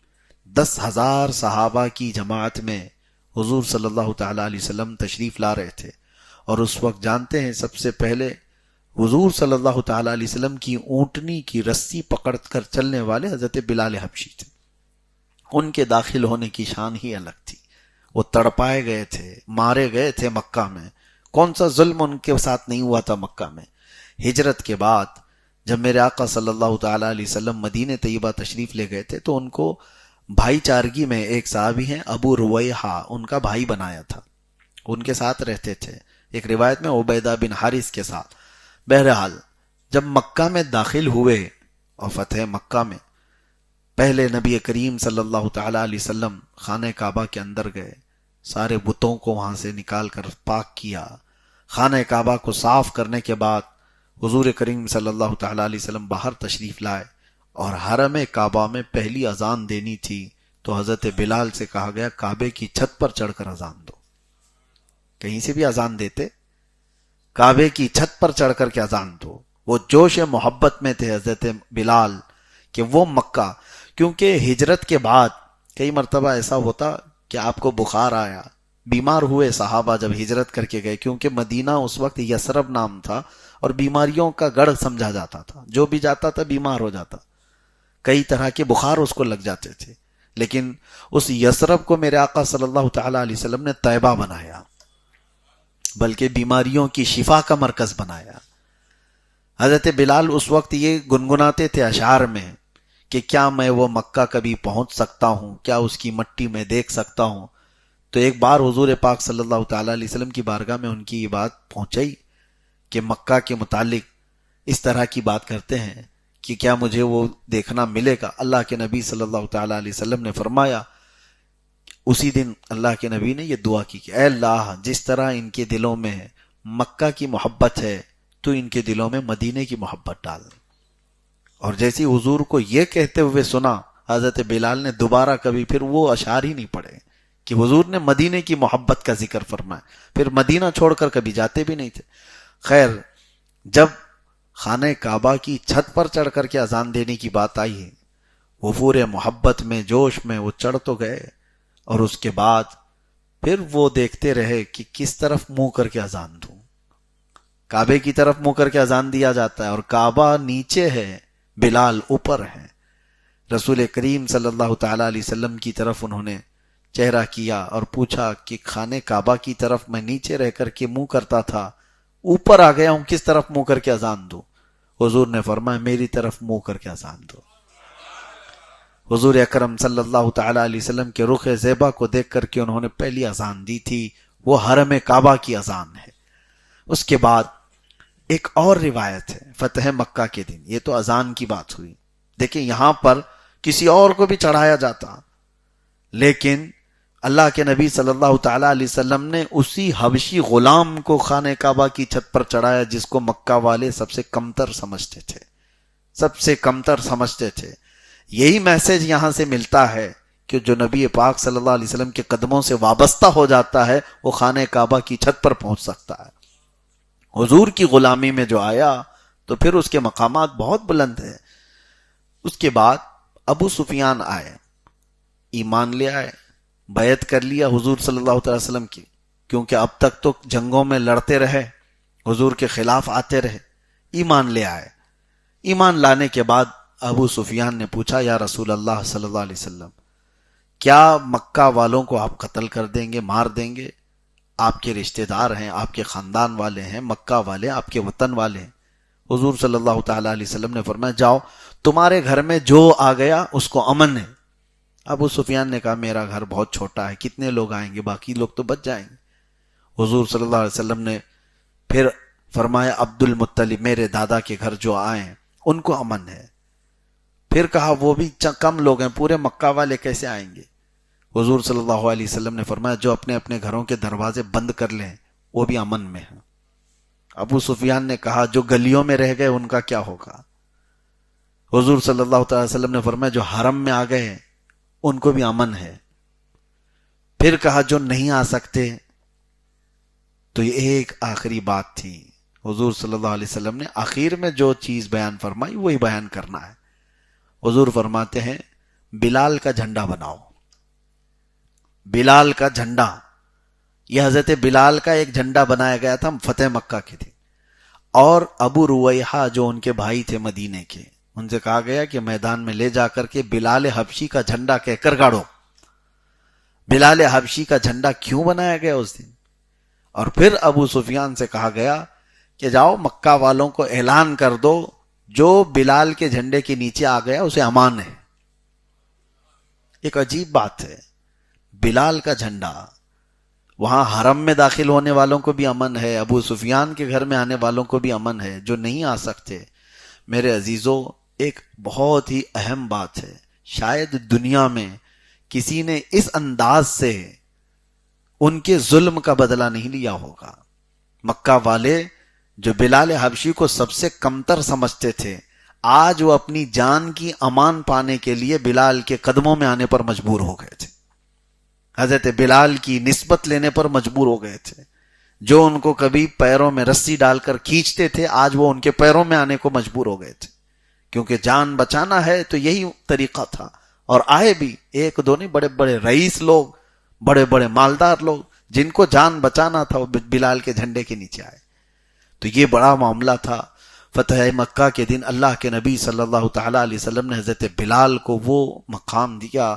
10,000 صحابہ کی جماعت میں حضور صلی اللہ تعالیٰ علیہ وسلم تشریف لا رہے تھے. اور اس وقت جانتے ہیں سب سے پہلے حضور صلی اللہ تعالیٰ علیہ وسلم کی اونٹنی کی رسی پکڑ کر چلنے والے حضرت بلال حبشی تھے. ان کے داخل ہونے کی شان ہی الگ تھی. وہ تڑپائے گئے تھے، مارے گئے تھے مکہ میں. کون سا ظلم ان کے ساتھ نہیں ہوا تھا مکہ میں. ہجرت کے بعد جب میرے آقا صلی اللہ تعالیٰ علیہ وسلم مدینہ طیبہ تشریف لے گئے تھے تو ان کو بھائی چارگی میں ایک صحابی ہیں ابو رویحہ، ان کا بھائی بنایا تھا. ان کے ساتھ رہتے تھے. ایک روایت میں عبیدہ بن حارث کے ساتھ. بہرحال جب مکہ میں داخل ہوئے اور فتح مکہ میں پہلے نبی کریم صلی اللہ تعالیٰ علیہ وسلم خانہ کعبہ کے اندر گئے. سارے بتوں کو وہاں سے نکال کر پاک کیا. خانہ کعبہ کو صاف کرنے کے بعد حضور کریم صلی اللہ تعالیٰ علیہ وسلم باہر تشریف لائے اور حرم کعبہ میں پہلی اذان دینی تھی تو حضرت بلال سے کہا گیا کعبے کی چھت پر چڑھ کر اذان دو. کہیں سے بھی اذان دیتے، کعبے کی چھت پر چڑھ کر کے اذان دو. وہ جوش محبت میں تھے حضرت بلال کہ وہ مکہ، کیونکہ ہجرت کے بعد کئی مرتبہ ایسا ہوتا کہ آپ کو بخار آیا، بیمار ہوئے صحابہ جب ہجرت کر کے گئے، کیونکہ مدینہ اس وقت یثرب نام تھا اور بیماریوں کا گڑھ سمجھا جاتا تھا. جو بھی جاتا تھا بیمار ہو جاتا، کئی طرح کے بخار اس کو لگ جاتے تھے. لیکن اس یثرب کو میرے آقا صلی اللہ تعالیٰ علیہ وسلم نے طیبہ بنایا، بلکہ بیماریوں کی شفا کا مرکز بنایا. حضرت بلال اس وقت یہ گنگناتے تھے اشعار میں کہ کیا میں وہ مکہ کبھی پہنچ سکتا ہوں، کیا اس کی مٹی میں دیکھ سکتا ہوں. تو ایک بار حضور پاک صلی اللہ تعالیٰ علیہ وسلم کی بارگاہ میں ان کی یہ بات پہنچائی کہ مکہ کے متعلق اس طرح کی بات کرتے ہیں کہ کیا مجھے وہ دیکھنا ملے گا. اللہ کے نبی صلی اللہ تعالیٰ علیہ وسلم نے فرمایا، اسی دن اللہ کے نبی نے یہ دعا کی کہ اے اللہ، جس طرح ان کے دلوں میں مکہ کی محبت ہے تو ان کے دلوں میں مدینے کی محبت ڈال. اور جیسی حضور کو یہ کہتے ہوئے سنا، حضرت بلال نے دوبارہ کبھی پھر وہ اشعار ہی نہیں پڑھے کہ حضور نے مدینے کی محبت کا ذکر فرمایا. پھر مدینہ چھوڑ کر کبھی جاتے بھی نہیں تھے. خیر، جب خانہ کعبہ کی چھت پر چڑھ کر کے اذان دینے کی بات آئی ہے، وہ پورے محبت میں جوش میں وہ چڑھ تو گئے اور اس کے بعد پھر وہ دیکھتے رہے کہ کس طرف منہ کر کے اذان دوں. کعبے کی طرف منہ کر کے اذان دیا جاتا ہے اور کعبہ نیچے ہے، بلال اوپر ہے. رسول کریم صلی اللہ تعالیٰ علیہ وسلم کی طرف انہوں نے چہرہ کیا اور پوچھا کہ خانہ کعبہ کی طرف میں نیچے رہ کر کے منہ کرتا تھا، اوپر آ گیا ہوں، کس طرف منہ کر کے اذان دوں؟ حضور نے فرمایا میری طرف منہ کر کے اذان دو. حضور اکرم صلی اللہ تعالیٰ علیہ وسلم کے رخ زیبا کو دیکھ کر کے انہوں نے پہلی اذان دی تھی، وہ حرم کعبہ کی اذان ہے. اس کے بعد ایک اور روایت ہے فتح مکہ کے دن. یہ تو اذان کی بات ہوئی. دیکھیں یہاں پر کسی اور کو بھی چڑھایا جاتا، لیکن اللہ کے نبی صلی اللہ تعالیٰ علیہ وسلم نے اسی حبشی غلام کو خانہ کعبہ کی چھت پر چڑھایا جس کو مکہ والے سب سے کمتر سمجھتے تھے، سب سے کمتر سمجھتے تھے. یہی میسج یہاں سے ملتا ہے کہ جو نبی پاک صلی اللہ علیہ وسلم کے قدموں سے وابستہ ہو جاتا ہے وہ خانہ کعبہ کی چھت پر پہنچ سکتا ہے. حضور کی غلامی میں جو آیا تو پھر اس کے مقامات بہت بلند ہیں. اس کے بعد ابو سفیان آئے، ایمان لے آئے، بیعت کر لیا حضور صلی اللہ علیہ وسلم کی، کیونکہ اب تک تو جنگوں میں لڑتے رہے، حضور کے خلاف آتے رہے. ایمان لے آئے. ایمان لانے کے بعد ابو سفیان نے پوچھا یا رسول اللہ صلی اللہ علیہ وسلم، کیا مکہ والوں کو آپ قتل کر دیں گے، مار دیں گے؟ آپ کے رشتہ دار ہیں، آپ کے خاندان والے ہیں، مکہ والے آپ کے وطن والے ہیں. حضور صلی اللہ تعالیٰ علیہ وسلم نے فرمایا جاؤ، تمہارے گھر میں جو آ گیا اس کو امن ہے. ابو سفیان نے کہا میرا گھر بہت چھوٹا ہے، کتنے لوگ آئیں گے، باقی لوگ تو بچ جائیں گے. حضور صلی اللہ علیہ وسلم نے پھر فرمایا عبد المطلب میرے دادا کے گھر جو آئیں ان کو امن ہے. پھر کہا وہ بھی کم لوگ ہیں، پورے مکہ والے کیسے آئیں گے؟ حضور صلی اللہ علیہ وسلم نے فرمایا جو اپنے اپنے گھروں کے دروازے بند کر لیں وہ بھی امن میں ہیں. ابو سفیان نے کہا جو گلیوں میں رہ گئے ان کا کیا ہوگا؟ حضور صلی اللہ تعالی وسلم نے فرمایا جو حرم میں آ گئے ان کو بھی امن ہے. پھر کہا جو نہیں آ سکتے. تو یہ ایک آخری بات تھی. حضور صلی اللہ علیہ وسلم نے آخر میں جو چیز بیان فرمائی وہی بیان کرنا ہے. حضور فرماتے ہیں بلال کا جھنڈا بناؤ. بلال کا جھنڈا، یہ حضرت بلال کا ایک جھنڈا بنایا گیا تھا فتح مکہ کے دن. اور ابو رویحہ جو ان کے بھائی تھے مدینے کے، ان سے کہا گیا کہ میدان میں لے جا کر کے بلال حبشی کا جھنڈا کہہ کر گاڑو. بلال حبشی کا جھنڈا کیوں بنایا گیا اس دن؟ اور پھر ابو سفیان سے کہا گیا کہ جاؤ مکہ والوں کو اعلان کر دو جو بلال کے جھنڈے کے نیچے آ گیا اسے امان ہے. ایک عجیب بات ہے، بلال کا جھنڈا، وہاں حرم میں داخل ہونے والوں کو بھی امن ہے، ابو سفیان کے گھر میں آنے والوں کو بھی امن ہے. جو نہیں آ سکتے میرے عزیزوں، ایک بہت ہی اہم بات ہے، شاید دنیا میں کسی نے اس انداز سے ان کے ظلم کا بدلہ نہیں لیا ہوگا. مکہ والے جو بلال حبشی کو سب سے کمتر سمجھتے تھے، آج وہ اپنی جان کی امان پانے کے لیے بلال کے قدموں میں آنے پر مجبور ہو گئے تھے. حضرت بلال کی نسبت لینے پر مجبور ہو گئے تھے. جو ان کو کبھی پیروں میں رسی ڈال کر کھینچتے تھے آج وہ ان کے پیروں میں آنے کو مجبور ہو گئے تھے، کیونکہ جان بچانا ہے تو یہی طریقہ تھا. اور آئے بھی ایک دو نہیں، بڑے بڑے رئیس لوگ، بڑے بڑے مالدار لوگ جن کو جان بچانا تھا وہ بلال کے جھنڈے کے نیچے آئے. تو یہ بڑا معاملہ تھا. فتح مکہ کے دن اللہ کے نبی صلی اللہ تعالی علیہ وسلم نے حضرت بلال کو وہ مقام دیا،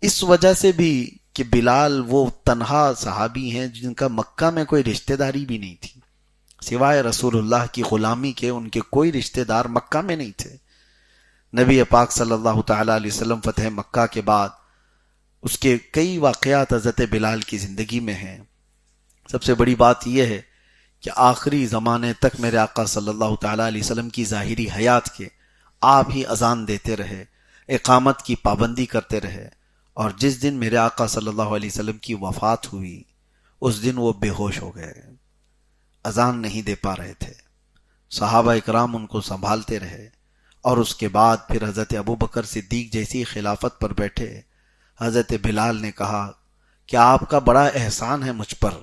اس وجہ سے بھی کہ بلال وہ تنہا صحابی ہیں جن کا مکہ میں کوئی رشتہ داری بھی نہیں تھی، سوائے رسول اللہ کی غلامی کے ان کے کوئی رشتہ دار مکہ میں نہیں تھے. نبی پاک صلی اللہ تعالی علیہ وسلم فتح مکہ کے بعد اس کے کئی واقعات حضرت بلال کی زندگی میں ہیں. سب سے بڑی بات یہ ہے کہ آخری زمانے تک میرے آقا صلی اللہ تعالی علیہ وسلم کی ظاہری حیات کے آپ ہی اذان دیتے رہے، اقامت کی پابندی کرتے رہے. اور جس دن میرے آقا صلی اللہ علیہ وسلم کی وفات ہوئی اس دن وہ بے ہوش ہو گئے، اذان نہیں دے پا رہے تھے. صحابہ اکرام ان کو سنبھالتے رہے اور اس کے بعد پھر حضرت ابوبکر صدیق جیسی خلافت پر بیٹھے. حضرت بلال نے کہا کہ آپ کا بڑا احسان ہے مجھ پر،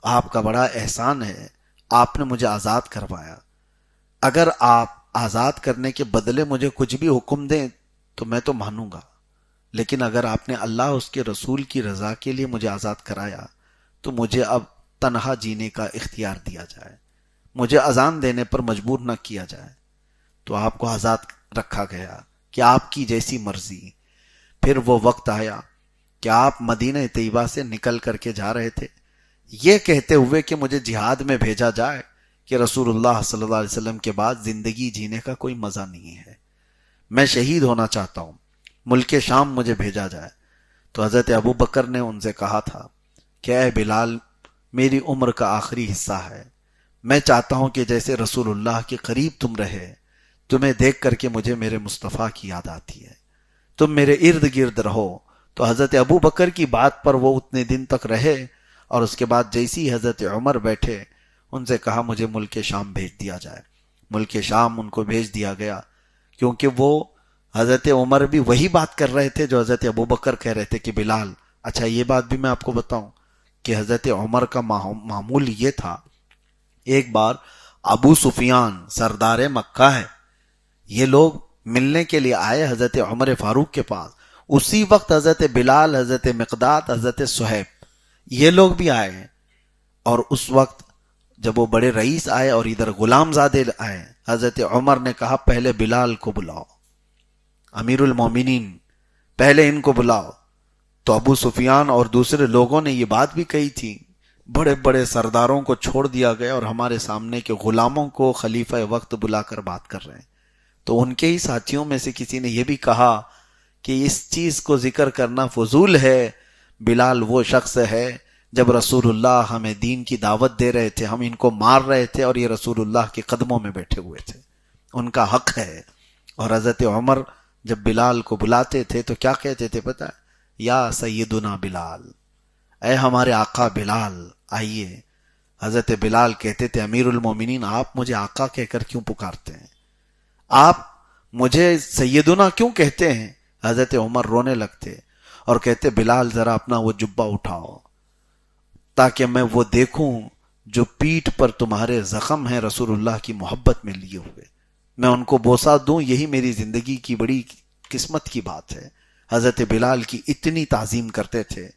آپ کا بڑا احسان ہے، آپ نے مجھے آزاد کروایا. اگر آپ آزاد کرنے کے بدلے مجھے کچھ بھی حکم دیں تو میں تو مانوں گا، لیکن اگر آپ نے اللہ اس کے رسول کی رضا کے لیے مجھے آزاد کرایا تو مجھے اب تنہا جینے کا اختیار دیا جائے، مجھے اذان دینے پر مجبور نہ کیا جائے. تو آپ کو آزاد رکھا گیا کہ آپ کی جیسی مرضی. پھر وہ وقت آیا کہ آپ مدینہ طیبہ سے نکل کر کے جا رہے تھے یہ کہتے ہوئے کہ مجھے جہاد میں بھیجا جائے کہ رسول اللہ صلی اللہ علیہ وسلم کے بعد زندگی جینے کا کوئی مزہ نہیں ہے، میں شہید ہونا چاہتا ہوں، ملک شام مجھے بھیجا جائے. تو حضرت ابوبکر نے ان سے کہا تھا کہ اے بلال، میری عمر کا آخری حصہ ہے، میں چاہتا ہوں کہ جیسے رسول اللہ کے قریب تم رہے، تمہیں دیکھ کر کے مجھے میرے مصطفیٰ کی یاد آتی ہے، تم میرے ارد گرد رہو. تو حضرت ابوبکر کی بات پر وہ اتنے دن تک رہے اور اس کے بعد جیسی حضرت عمر بیٹھے ان سے کہا مجھے ملک شام بھیج دیا جائے. ملک شام ان کو بھیج دیا گیا، کیونکہ وہ حضرت عمر بھی وہی بات کر رہے تھے جو حضرت ابوبکر کہہ رہے تھے کہ بلال. اچھا یہ بات بھی میں آپ کو بتاؤں کہ حضرت عمر کا معمول یہ تھا، ایک بار ابو سفیان سردار مکہ ہے، یہ لوگ ملنے کے لیے آئے حضرت عمر فاروق کے پاس. اسی وقت حضرت بلال، حضرت مقداد، حضرت صہیب یہ لوگ بھی آئے ہیں. اور اس وقت جب وہ بڑے رئیس آئے اور ادھر غلام زادے آئے، حضرت عمر نے کہا پہلے بلال کو بلاؤ، امیر المومنین پہلے ان کو بلاؤ. تو ابو سفیان اور دوسرے لوگوں نے یہ بات بھی کہی تھی، بڑے بڑے سرداروں کو چھوڑ دیا گیا اور ہمارے سامنے کے غلاموں کو خلیفہ وقت بلا کر بات کر رہے ہیں. تو ان کے ہی ساتھیوں میں سے کسی نے یہ بھی کہا کہ اس چیز کو ذکر کرنا فضول ہے، بلال وہ شخص ہے جب رسول اللہ ہمیں دین کی دعوت دے رہے تھے، ہم ان کو مار رہے تھے اور یہ رسول اللہ کے قدموں میں بیٹھے ہوئے تھے، ان کا حق ہے۔ اور حضرت عمر جب بلال کو بلاتے تھے تو کیا کہتے تھے پتہ ہے؟ یا سیدنا بلال، اے ہمارے آقا بلال آئیے۔ حضرت بلال کہتے تھے امیر المومنین آپ مجھے آقا کہہ کر کیوں پکارتے ہیں، آپ مجھے سیدنا کیوں کہتے ہیں؟ حضرت عمر رونے لگتے اور کہتے بلال ذرا اپنا وہ جبہ اٹھاؤ تاکہ میں وہ دیکھوں جو پیٹھ پر تمہارے زخم ہیں رسول اللہ کی محبت میں لیے ہوئے، میں ان کو بوسہ دوں، یہی میری زندگی کی بڑی قسمت کی بات ہے۔ حضرت بلال کی اتنی تعظیم کرتے تھے۔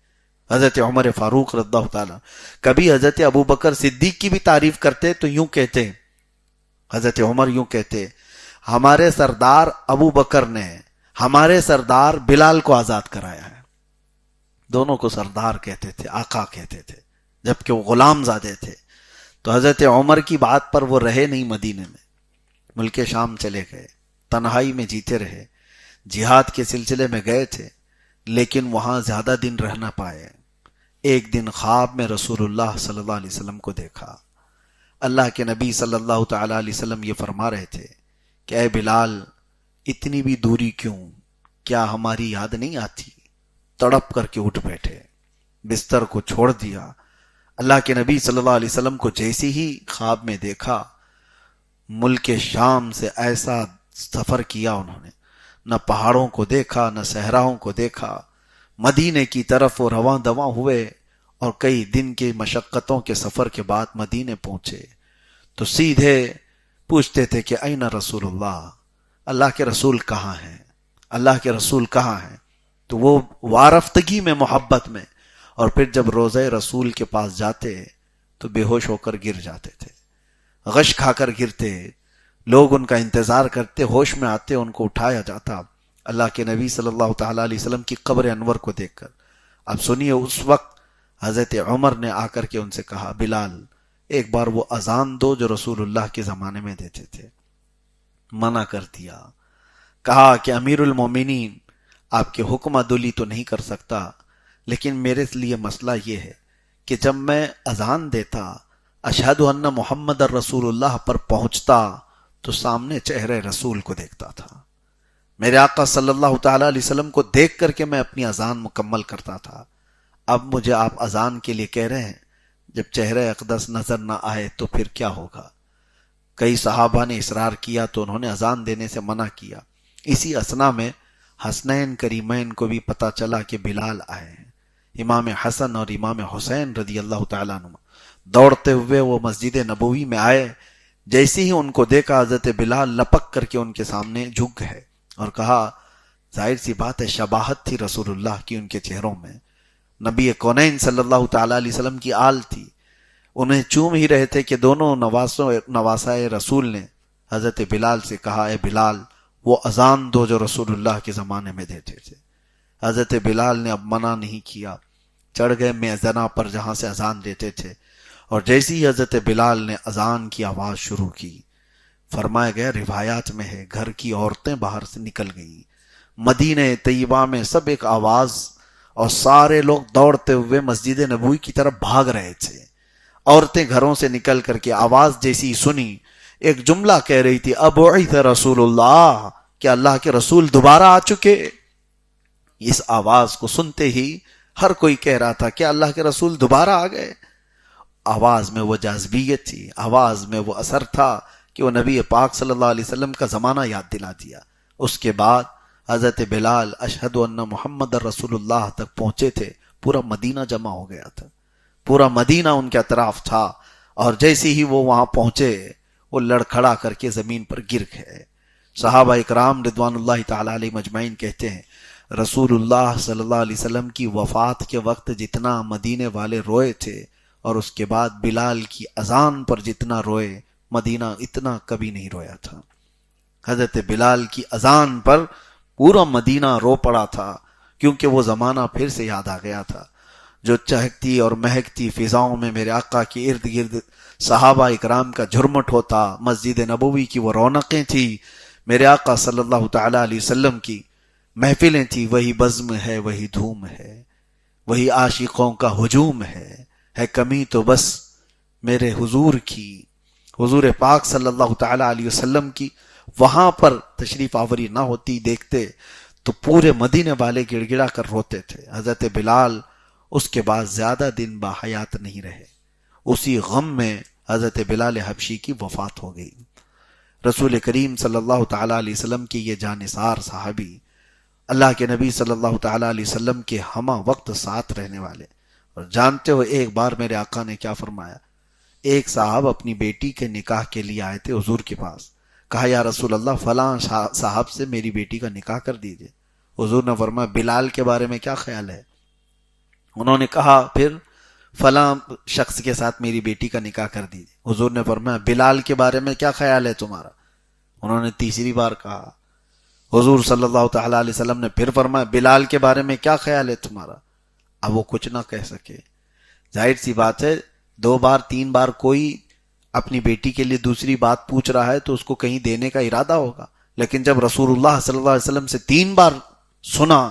حضرت عمر فاروق رضی اللہ تعالیٰ کبھی حضرت ابو بکر صدیق کی بھی تعریف کرتے تو یوں کہتے، حضرت عمر یوں کہتے ہمارے سردار ابو بکر نے ہمارے سردار بلال کو آزاد کرایا ہے۔ دونوں کو سردار کہتے تھے، آقا کہتے تھے، جبکہ وہ غلام زادے تھے۔ تو حضرت عمر کی بات پر وہ رہے نہیں، مدینے میں ملک شام چلے گئے، تنہائی میں جیتے رہے، جہاد کے سلسلے میں گئے تھے لیکن وہاں زیادہ دن رہ نہ پائے۔ ایک دن خواب میں رسول اللہ صلی اللہ علیہ وسلم کو دیکھا۔ اللہ کے نبی صلی اللہ تعالی علیہ وسلم یہ فرما رہے تھے کہ اے بلال اتنی بھی دوری کیوں، کیا ہماری یاد نہیں آتی؟ تڑپ کر کے اٹھ بیٹھے، بستر کو چھوڑ دیا۔ اللہ کے نبی صلی اللہ علیہ وسلم کو جیسے ہی خواب میں دیکھا، ملک شام سے ایسا سفر کیا انہوں نے، نہ پہاڑوں کو دیکھا نہ صحراؤں کو دیکھا، مدینے کی طرف وہ رواں دواں ہوئے اور کئی دن کے مشقتوں کے سفر کے بعد مدینے پہنچے تو سیدھے پوچھتے تھے کہ این رسول اللہ، اللہ کے رسول کہاں ہیں، اللہ کے رسول کہاں ہیں؟ تو وہ وارفتگی میں، محبت میں، اور پھر جب روضہ رسول کے پاس جاتے تو بے ہوش ہو کر گر جاتے تھے، غش کھا کر گرتے، لوگ ان کا انتظار کرتے، ہوش میں آتے، ان کو اٹھایا جاتا اللہ کے نبی صلی اللہ تعالیٰ علیہ وسلم کی قبر انور کو دیکھ کر۔ اب سنیے، اس وقت حضرت عمر نے آ کر کے ان سے کہا بلال ایک بار وہ اذان دو جو رسول اللہ کے زمانے میں دیتے تھے۔ منع کر دیا، کہا کہ امیر المومنین آپ کے حکم عدولی تو نہیں کر سکتا، لیکن میرے لیے مسئلہ یہ ہے کہ جب میں اذان دیتا اشہد ان محمد الرسول اللہ پر پہنچتا تو سامنے چہرے رسول کو دیکھتا تھا، میرے آقا صلی اللہ تعالیٰ علیہ وسلم کو دیکھ کر کے میں اپنی اذان مکمل کرتا تھا۔ اب مجھے آپ اذان کے لیے کہہ رہے ہیں، جب چہرہ اقدس نظر نہ آئے تو پھر کیا ہوگا؟ کئی صحابہ نے اصرار کیا تو انہوں نے اذان دینے سے منع کیا۔ اسی اثنا میں حسنین کریمین کو بھی پتا چلا کہ بلال آئے ہیں۔ امام حسن اور امام حسین رضی اللہ تعالیٰ عنہ دوڑتے ہوئے وہ مسجد نبوی میں آئے، جیسے ہی ان کو دیکھا حضرت بلال لپک کر کے ان کے سامنے جھک گئے اور کہا، ظاہر سی بات ہے شباہت تھی رسول اللہ کی ان کے چہروں میں، نبی کونین صلی اللہ تعالیٰ علیہ وسلم کی آل تھی، انہیں چوم ہی رہے تھے کہ دونوں نواسائے رسول نے حضرت بلال سے کہا اے بلال وہ اذان دو جو رسول اللہ کے زمانے میں دیتے تھے۔ حضرت بلال نے اب منع نہیں کیا، چڑھ گئے میزنا پر جہاں سے اذان دیتے تھے، اور جیسی ہی حضرت بلال نے اذان کی آواز شروع کی، فرمایا گیا روایات میں ہے گھر کی عورتیں باہر سے نکل گئیں، مدینہ طیبہ میں سب ایک آواز، اور سارے لوگ دوڑتے ہوئے مسجد نبوی کی طرف بھاگ رہے تھے۔ عورتیں گھروں سے نکل کر کے آواز جیسی سنی، ایک جملہ کہہ رہی تھی ابعث رسول اللہ، کہ اللہ کے رسول دوبارہ آ چکے۔ اس آواز کو سنتے ہی ہر کوئی کہہ رہا تھا کہ اللہ کے رسول دوبارہ آ گئے۔ آواز میں وہ جاذبیت تھی، آواز میں وہ اثر تھا کہ وہ نبی پاک صلی اللہ علیہ وسلم کا زمانہ یاد دلا دیا۔ اس کے بعد حضرت بلال اشہد ان محمد رسول اللہ تک پہنچے تھے، پورا مدینہ جمع ہو گیا تھا، پورا مدینہ ان کے اطراف تھا، اور جیسے ہی وہ وہاں پہنچے وہ لڑکھڑا کر کے زمین پر گر گئے۔ صحابہ اکرام رضوان اللہ تعالی علیہ مجمعین کہتے ہیں رسول اللہ صلی اللہ علیہ وسلم کی وفات کے وقت جتنا مدینے والے روئے تھے، اور اس کے بعد بلال کی اذان پر جتنا روئے، مدینہ اتنا کبھی نہیں رویا تھا۔ حضرت بلال کی اذان پر پورا مدینہ رو پڑا تھا، کیونکہ وہ زمانہ پھر سے یاد آ گیا تھا جو چہکتی اور مہکتی فضاؤں میں میرے آقا کے ارد گرد صحابہ اکرام کا جھرمٹ ہوتا، مسجد نبوی کی وہ رونقیں تھی، میرے آقا صلی اللہ تعالی علیہ وسلم کی محفلیں تھی، وہی بزم ہے، وہی دھوم ہے، وہی عاشقوں کا ہجوم ہے کمی تو بس میرے حضور کی، حضور پاک صلی اللہ تعالی علیہ وسلم کی وہاں پر تشریف آوری نہ ہوتی دیکھتے تو پورے مدینے والے گڑ گڑا کر روتے تھے۔ حضرت بلال اس کے بعد زیادہ دن باحیات نہیں رہے، اسی غم میں حضرت بلال حبشی کی وفات ہو گئی۔ رسول کریم صلی اللہ تعالی علیہ وسلم کی یہ جانثار صحابی، اللہ کے نبی صلی اللہ تعالی علیہ وسلم کے ہمہ وقت ساتھ رہنے والے، اور جانتے ہو ایک بار میرے آقا نے کیا فرمایا؟ ایک صاحب اپنی بیٹی کے نکاح کے لیے آئے تھے حضور کے پاس، کہا یا رسول اللہ فلاں صاحب سے میری بیٹی کا نکاح کر دیجئے۔ حضور نے فرمایا بلال کے بارے میں کیا خیال ہے؟ انہوں نے کہا پھر فلاں شخص کے ساتھ میری بیٹی کا نکاح کر دیجئے۔ حضور نے فرمایا بلال کے بارے میں کیا خیال ہے تمہارا؟ انہوں نے تیسری بار کہا۔ حضور صلی اللہ تعالی علیہ وسلم نے پھر فرمایا بلال کے بارے میں کیا خیال ہے تمہارا؟ اب وہ کچھ نہ کہہ سکے۔ ظاہر سی بات ہے 2 بار 3 بار کوئی اپنی بیٹی کے لیے دوسری بات پوچھ رہا ہے تو اس کو کہیں دینے کا ارادہ ہوگا، لیکن جب رسول اللہ صلی اللہ علیہ وسلم سے 3 بار سنا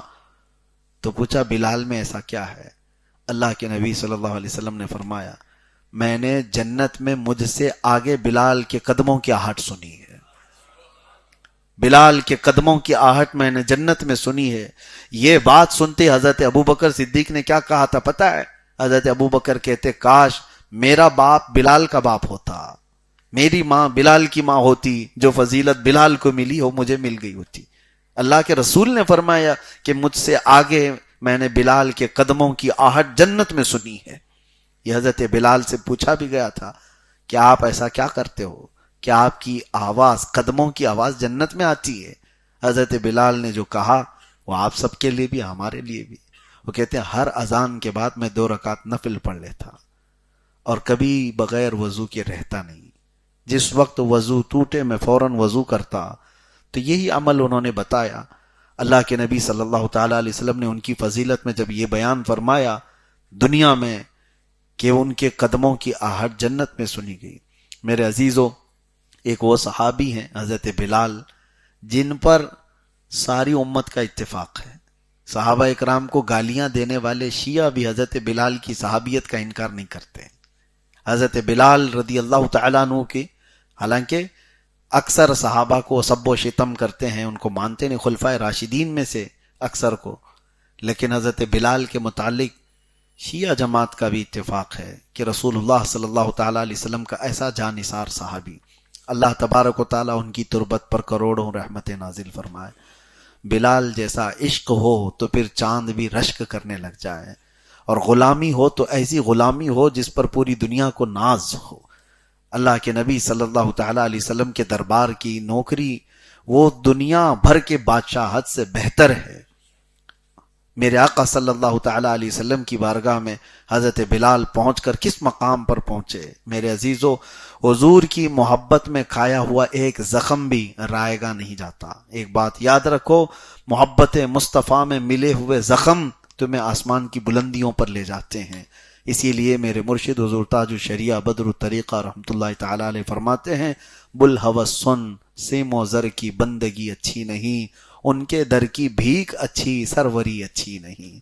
تو پوچھا بلال میں ایسا کیا ہے؟ اللہ کے نبی صلی اللہ علیہ وسلم نے فرمایا میں نے جنت میں مجھ سے آگے بلال کے قدموں کی آہٹ سنی ہے، بلال کے قدموں کی آہٹ میں نے جنت میں سنی ہے۔ یہ بات سنتے حضرت ابوبکر صدیق نے کیا کہا تھا پتہ ہے؟ حضرت ابوبکر کہتے کاش میرا باپ بلال کا باپ ہوتا، میری ماں بلال کی ماں ہوتی، جو فضیلت بلال کو ملی ہو مجھے مل گئی ہوتی۔ اللہ کے رسول نے فرمایا کہ مجھ سے آگے میں نے بلال کے قدموں کی آہٹ جنت میں سنی ہے۔ یہ حضرت بلال سے پوچھا بھی گیا تھا کہ آپ ایسا کیا کرتے ہو کہ آپ کی آواز، قدموں کی آواز جنت میں آتی ہے؟ حضرت بلال نے جو کہا وہ آپ سب کے لیے بھی ہمارے لیے بھی، وہ کہتے ہیں ہر اذان کے بعد میں 2 رکعت نفل پڑھ لیتا اور کبھی بغیر وضو کے رہتا نہیں۔ جس وقت وضو ٹوٹے میں فوراً وضو کرتا۔ تو یہی عمل انہوں نے بتایا۔ اللہ کے نبی صلی اللہ تعالی علیہ وسلم نے ان کی فضیلت میں جب یہ بیان فرمایا دنیا میں کہ ان کے قدموں کی آہٹ جنت میں سنی گئی۔ میرے عزیزو، ایک وہ صحابی ہیں حضرت بلال جن پر ساری امت کا اتفاق ہے۔ صحابہ اکرام کو گالیاں دینے والے شیعہ بھی حضرت بلال کی صحابیت کا انکار نہیں کرتے۔ حضرت بلال رضی اللہ تعالیٰ عنہ کی، حالانکہ اکثر صحابہ کو سب و شتم کرتے ہیں، ان کو مانتے نہیں، خلفائے راشدین میں سے اکثر کو، لیکن حضرت بلال کے متعلق شیعہ جماعت کا بھی اتفاق ہے کہ رسول اللہ صلی اللہ تعالیٰ علیہ وسلم کا ایسا جانثار صحابی، اللہ تبارک و تعالیٰ ان کی تربت پر کروڑوں رحمت نازل فرمائے۔ بلال جیسا عشق ہو تو پھر چاند بھی رشک کرنے لگ جائے، اور غلامی ہو تو ایسی غلامی ہو جس پر پوری دنیا کو ناز ہو۔ اللہ کے نبی صلی اللہ تعالیٰ علیہ وسلم کے دربار کی نوکری وہ دنیا بھر کے بادشاہت سے بہتر ہے۔ میرے آقا صلی اللہ تعالیٰ علیہ وسلم کی بارگاہ میں حضرت بلال پہنچ کر کس مقام پر پہنچے؟ میرے عزیزو، حضور کی محبت میں کھایا ہوا ایک زخم بھی رائے گا نہیں جاتا۔ ایک بات یاد رکھو، محبت مصطفیٰ میں ملے ہوئے زخم تمہیں آسمان کی بلندیوں پر لے جاتے ہیں۔ اسی لیے میرے مرشد حضور تاج الشریعہ بدر الطریقہ رحمۃ اللہ تعالیٰ علیہ فرماتے ہیں بلہوس سن، سیم و زر کی بندگی اچھی نہیں، ان کے در کی بھیک اچھی سروری اچھی نہیں،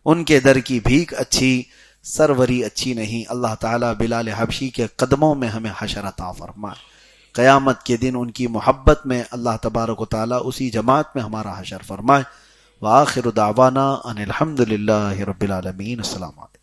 ان کے در کی بھیک اچھی سروری اچھی نہیں۔ اللہ تعالیٰ بلال حبشی کے قدموں میں ہمیں حشر عطا فرمائے، قیامت کے دن ان کی محبت میں اللہ تبارک و تعالیٰ اسی جماعت میں ہمارا حشر فرمائے۔ وآخر دعوانا ان الحمد للہ رب العالمین۔ السلام علیکم۔